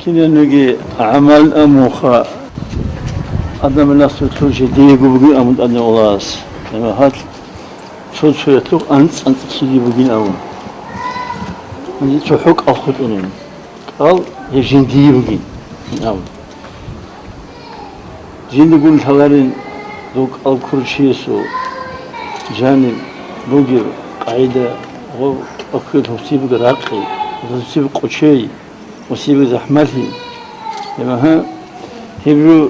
كنا نجي عمل أموخا أدم الناس تقول شيء ديجو بقول أمود أدم ولاس لما هات شو يطلق أنت شيء بقول أمود من تحك أخذونين قال يجين دي بقول أمود جين يقول ثلاثين دوك الكرشيسو جانب بوجر قاعدة هو أكيد هسيب راقي هسيب قشي وسيب زحمتي لما ها هبرو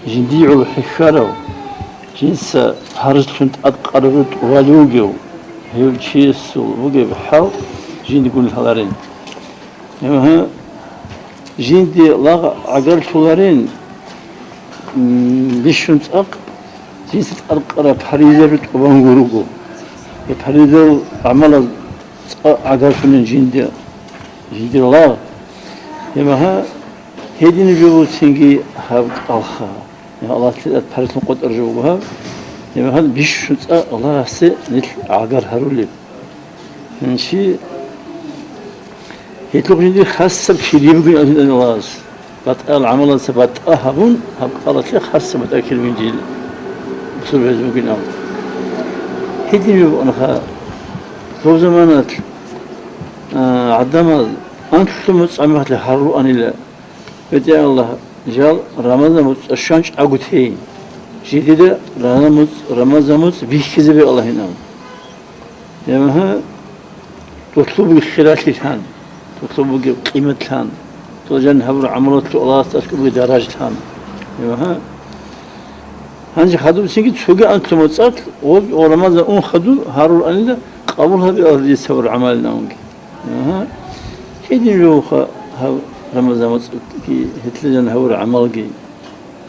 جنديعو حشرو جنس هرس كنت أتقربت والوجو هيو تشيسو وجو بحاو جين يقول ثلاثين لما ها جندي لاغ عقل ثلاثين بيشنت أق جنس أتقرب حريزة وبنغروجو يحريزو عمل عقل فنن جندي الله لما ها هيدين جو تيجي هاب الخا يا الله تبارك نقود أرجوها لما هذا بيشوت الله هسه نت عقار هرولي من شيء يطلق جندي خاصة بشيء يبغي أن الله بتقال عمل سبت هبون هب قالت لي خاصة متأكد من جيل بسبب هذا ممكن أو هيدين جو أنا خا تو زمانات عدما أنت تمس عملت لحرو أني لا بدي الله جال رمضان مس الشانش أقوتي جديدة رمضان مس بيشكذب الله هنا لما ها تطلب الخيرات لهان تطلب قيمة لهان توجن هبر عملت الله تسكب درجة لهان لما ها هنجي خدوا سيجي تسوق أنت متصل ورمضان أون خدوا هارو أني لا قبل هذا الأرض يسوي عملنا ونجي ها كيدين لو ها رمضان كي هتلجن هور عملقي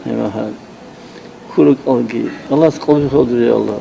ما هاد كلك ألقي الله تقبل خاطر يا الله